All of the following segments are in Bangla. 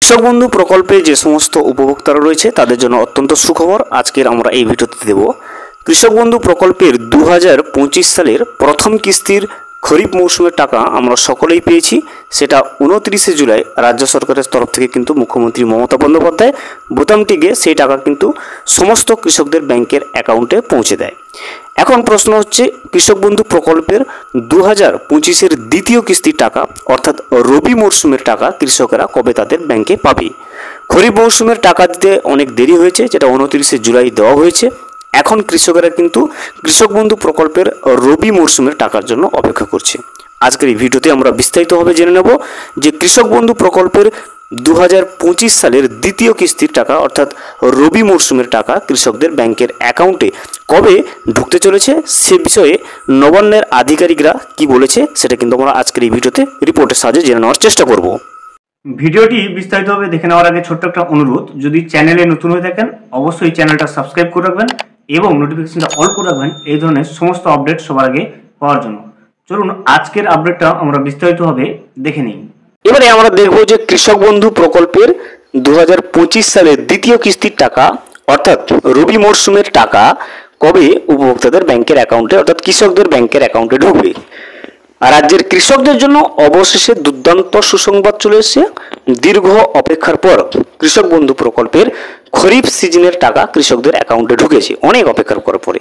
কৃষক বন্ধু প্রকল্পে যে সমস্ত উপভোক্তারা রয়েছে তাদের জন্য অত্যন্ত সুখবর আজকের আমরা এই ভিডিওতে দেব। কৃষক বন্ধু প্রকল্পের 2025 সালের প্রথম কিস্তির খরিফ মৌসুমের টাকা আমরা সকলেই পেয়েছি। সেটা 29শে জুলাই রাজ্য সরকারের তরফ থেকে কিন্তু মুখ্যমন্ত্রী মমতা বন্দ্যোপাধ্যায় বোতামটিকে সেই টাকা কিন্তু সমস্ত কৃষকদের ব্যাংকের অ্যাকাউন্টে পৌঁছে দেয়। এখন প্রশ্ন হচ্ছে, কৃষক বন্ধু প্রকল্পের 2025-এর দ্বিতীয় কিস্তির টাকা অর্থাৎ রবি মরশুমের টাকা কৃষকেরা কবে তাদের ব্যাংকে পাবে? খরিফ মৌসুমের টাকা দিতে অনেক দেরি হয়েছে, যেটা 29শে জুলাই দেওয়া হয়েছে। এখন কৃষকেরা কিন্তু কৃষক বন্ধু প্রকল্পের রবি মরশুমের টাকার জন্য অপেক্ষা করছে। আজকের এই ভিডিওতে আমরা বিস্তারিতভাবে জেনে নেব যে কৃষক বন্ধু প্রকল্পের 2025 সালের দ্বিতীয় কিস্তির টাকা অর্থাৎ রবি মরশুমের টাকা কৃষকদের ব্যাংকের অ্যাকাউন্টে কবে ঢুকতে চলেছে, সে বিষয়ে নবান্নের আধিকারিকরা কি বলেছে সেটা কিন্তু আমরা আজকের এই ভিডিওতে রিপোর্টের সাহায্যে জেনে নেওয়ার চেষ্টা করব। ভিডিওটি বিস্তারিতভাবে দেখে নেওয়ার আগে ছোট্ট একটা অনুরোধ, যদি চ্যানেলে নতুন হয়ে থাকেন অবশ্যই চ্যানেলটা সাবস্ক্রাইব করে রাখবেন এবং নোটিফিকেশনটা অল করে রাখবেন এই ধরনের সমস্ত আপডেট সবার আগে পাওয়ার জন্য। চলুন আজকের আপডেটটা আমরা বিস্তারিতভাবে দেখে নিই। এবারে আমরা দেখব যে কৃষক বন্ধু প্রকল্পের 2025 সালের দ্বিতীয় কিস্তির টাকা অর্থাৎ রবি মরশুমের টাকা কবে উপভোক্তাদের ব্যাংকের অ্যাকাউন্টে অর্থাৎ কৃষকদের ব্যাংকের অ্যাকাউন্টে ঢুকবে। রাজ্যের কৃষকদের জন্য অবশেষে দুর্দান্ত সুসংবাদ চলে এসেছে। দীর্ঘ অপেক্ষার পর কৃষক বন্ধু প্রকল্পের খরিফ সিজনের টাকা কৃষকদের অ্যাকাউন্টে ঢুকেছে। অনেক অপেক্ষার করার পরে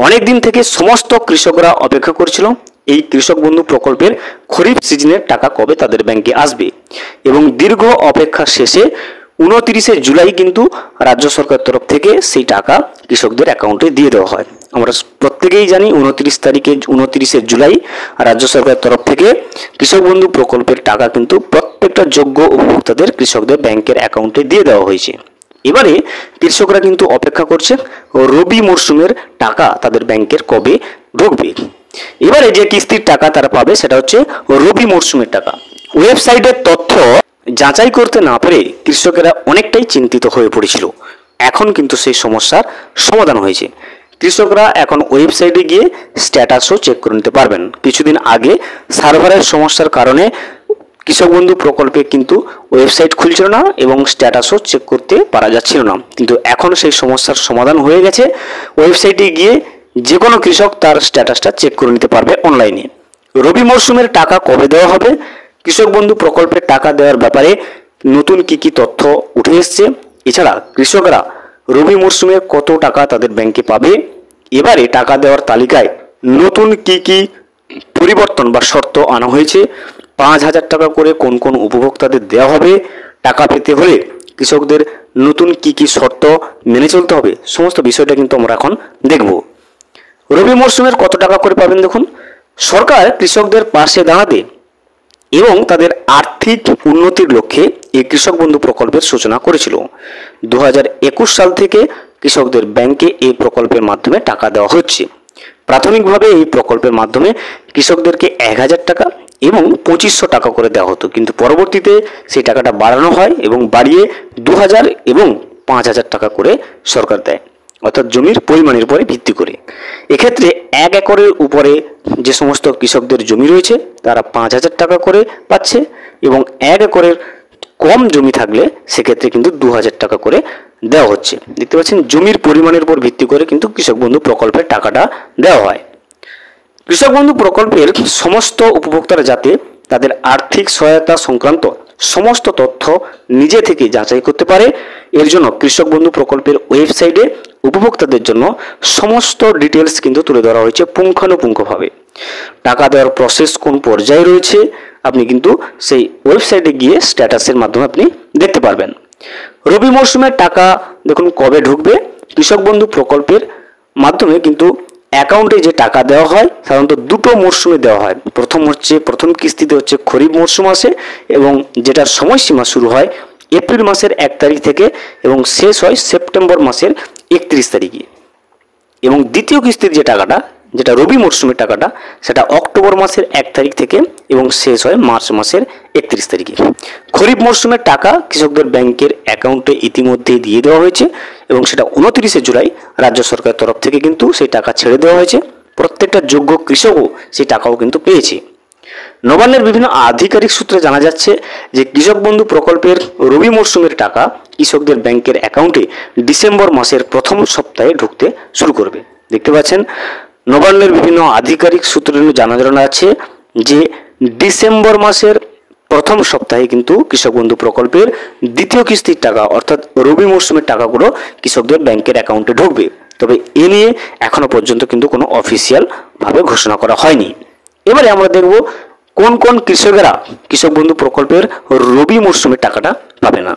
অনেক দিন থেকে সমস্ত কৃষকরা অপেক্ষা করছিল এই কৃষক বন্ধু প্রকল্পের খরিফ সিজনের টাকা কবে তাদের ব্যাংকে আসবে, এবং দীর্ঘ অপেক্ষা শেষে 29শে জুলাই কিন্তু রাজ্য সরকার তরফ থেকে সেই টাকা কৃষকদের অ্যাকাউন্টে দিয়ে দেওয়া হয়। আমরা প্রত্যেকেই জানি 29শে জুলাই রাজ্য সরকারের তরফ থেকে কৃষক বন্ধু প্রকল্পের টাকা কিন্তু প্রত্যেকটা যোগ্য উপভোক্তাদের কৃষকদের ব্যাংকের অ্যাকাউন্টে দিয়ে দেওয়া হয়েছে। এবারে কৃষকরা কিন্তু অপেক্ষা করছে রবি মরশুমের টাকা তাদের ব্যাংকের কবে ঢুকবে। এবারে যে কিস্তির টাকা তারা পাবে সেটা হচ্ছে রবি মরশুমের টাকা। ওয়েবসাইটের তথ্য যাচাই করতে না পেরে কৃষকেরা অনেকটাই চিন্তিত হয়ে পড়েছিল। এখন কিন্তু সেই সমস্যার সমাধান হয়েছে। কৃষকরা এখন ওয়েবসাইটে গিয়ে স্ট্যাটাসও চেক করে নিতে পারবেন। কিছুদিন আগে সার্ভারের সমস্যার কারণে কৃষক বন্ধু প্রকল্পে কিন্তু ওয়েবসাইট খুলছিল না এবং স্ট্যাটাসও চেক করতে পারা যাচ্ছিল না, কিন্তু এখন সেই সমস্যার সমাধান হয়ে গেছে। ওয়েবসাইটে গিয়ে যে কোনো কৃষক তার স্ট্যাটাসটা চেক করে নিতে পারবে অনলাইনে। রবি মরশুমের টাকা কবে দেওয়া হবে, কৃষক বন্ধু প্রকল্পের টাকা দেওয়ার ব্যাপারে নতুন কি তথ্য উঠে এসছে, এছাড়া কৃষকরা রবি মরশুমে কত টাকা তাদের ব্যাংকে পাবে, এবারে টাকা দেওয়ার তালিকায় নতুন কি পরিবর্তন বা শর্ত আনা হয়েছে, 5,000 টাকা করে কোন কোন উপভোক্তাদের দেওয়া হবে, টাকা পেতে হলে কৃষকদের নতুন কি শর্ত মেনে চলতে হবে, সমস্ত বিষয়টা কিন্তু আমরা এখন দেখব। রবি মরশুমের কত টাকা করে পাবেন দেখুন। সরকার কৃষকদের পাশে দাঁড়াবে এবং তাদের আর্থিক উন্নতির লক্ষ্যে এই কৃষক বন্ধু প্রকল্পের সূচনা করেছিল। 2021 সাল থেকে কৃষকদের ব্যাংকে এই প্রকল্পের মাধ্যমে টাকা দেওয়া হচ্ছে। প্রাথমিকভাবে এই প্রকল্পের মাধ্যমে কৃষকদেরকে 1,000 টাকা এবং 2500 টাকা করে দেওয়া হতো, কিন্তু পরবর্তীতে সেই টাকাটা বাড়ানো হয় এবং বাড়িয়ে 2,000 এবং 5,000 টাকা করে সরকার দেয়, অর্থাৎ জমির পরিমাণের উপরে ভিত্তি করে। এক্ষেত্রে 1 একরের উপরে যে সমস্ত কৃষকদের জমি রয়েছে তারা 5,000 টাকা করে পাচ্ছে, এবং 1 একরের কম জমি থাকলে সেক্ষেত্রে কিন্তু 2,000 টাকা করে দেওয়া হচ্ছে। দেখতে পাচ্ছেন জমির পরিমাণের উপর ভিত্তি করে কিন্তু কৃষক বন্ধু প্রকল্পের টাকাটা দেওয়া হয়। কৃষক বন্ধু প্রকল্পের সমস্ত উপভোক্তারা যাতে তাদের আর্থিক সহায়তা সংক্রান্ত সমস্ত তথ্য নিজে থেকে যাচাই করতে পারে, এর জন্য কৃষক বন্ধু প্রকল্পের ওয়েবসাইটে উপভোক্তাদের জন্য সমস্ত ডিটেলস কিন্তু তুলে ধরা হয়েছে পুঙ্খানুপুঙ্খভাবে। টাকা দেওয়ার প্রসেস কোন পর্যায়ে রয়েছে আপনি কিন্তু সেই ওয়েবসাইটে গিয়ে স্ট্যাটাসের মাধ্যমে আপনি দেখতে পারবেন। রবি মরশুমের টাকা দেখুন কবে ঢুকবে। কৃষক বন্ধু প্রকল্পের মাধ্যমে কিন্তু অ্যাকাউন্টে যে টাকা দেওয়া হয় সাধারণত দুটো মরশুমে দেওয়া হয়। প্রথম কিস্তিতে হচ্ছে খরিফ মরশুম আসে এবং যেটার সময়সীমা শুরু হয় এপ্রিল মাসের 1 তারিখ থেকে এবং শেষ হয় সেপ্টেম্বর মাসের 31 তারিখে, এবং দ্বিতীয় কিস্তির যে টাকাটা যেটা রবি মরশুমের টাকাটা সেটা অক্টোবর মাসের 1 তারিখ থেকে এবং শেষ হয় মার্চ মাসের 31 তারিখে। খরিফ মরশুমের টাকা কৃষকদের ব্যাংকের অ্যাকাউন্টে ইতিমধ্যেই দিয়ে দেওয়া হয়েছে এবং সেটা 29শে জুলাই রাজ্য সরকারের তরফ থেকে কিন্তু সেই টাকা ছেড়ে দেওয়া হয়েছে। প্রত্যেকটা যোগ্য কৃষকও সেই টাকাও কিন্তু পেয়েছে। নবান্নের বিভিন্ন আধিকারিক সূত্রে জানা যাচ্ছে যে কৃষক বন্ধু প্রকল্পের রবি মরশুমের টাকা কৃষকদের ব্যাংকের অ্যাকাউন্টে ডিসেম্বর মাসের প্রথম সপ্তাহে ঢুকতে শুরু করবে। দেখতে পাচ্ছেন নবান্নের বিভিন্ন আধিকারিক সূত্রে জানা যাচ্ছে যে ডিসেম্বর মাসের প্রথম সপ্তাহে কিন্তু কৃষক বন্ধু প্রকল্পের দ্বিতীয় কিস্তির টাকা অর্থাৎ রবি মরশুমের টাকাগুলো কৃষকদের ব্যাংকের অ্যাকাউন্টে ঢুকবে। তবে এ নিয়ে এখনো পর্যন্ত কিন্তু কোনো অফিসিয়াল ভাবে ঘোষণা করা হয়নি। এবারে আমরা দেখব কোন কোন কৃষকেরা কৃষক বন্ধু প্রকল্পের রবি মরশুমের টাকাটা পাবে না।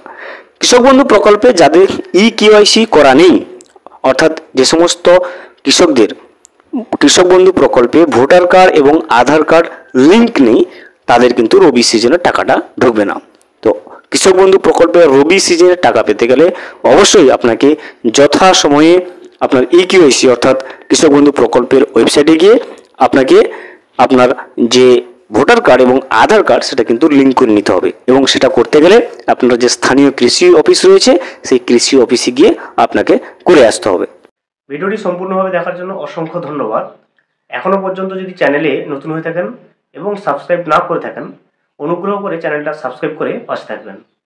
কৃষক বন্ধু প্রকল্পে যাদের ইকেওয়াইসি করা নেই, অর্থাৎ যে সমস্ত কৃষকদের কৃষক বন্ধু প্রকল্পে ভোটার কার্ড এবং আধার কার্ড লিঙ্ক নেই, তাদের কিন্তু রবি সিজনের টাকাটা ঢুকবে না। তো কৃষক বন্ধু প্রকল্পে রবি সিজনের টাকা পেতে গেলে অবশ্যই আপনাকে যথাসময়ে আপনার ইকেওয়াইসি অর্থাৎ কৃষক বন্ধু প্রকল্পের ওয়েবসাইটে গিয়ে আপনাকে আপনার যে ভোটার কার্ড এবং আধার কার্ড সেটা কিন্তু লিঙ্ক করে নিতে হবে, এবং সেটা করতে গেলে আপনার যে স্থানীয় কৃষি অফিস রয়েছে সেই কৃষি অফিসে গিয়ে আপনাকে করে আসতে হবে। ভিডিওটি সম্পূর্ণভাবে দেখার জন্য অসংখ্য ধন্যবাদ। এখনো পর্যন্ত যদি চ্যানেলে নতুন হয়ে থাকেন এবং সাবস্ক্রাইব না করে থাকেন, অনুগ্রহ করে চ্যানেলটা সাবস্ক্রাইব করে পাশে থাকবেন।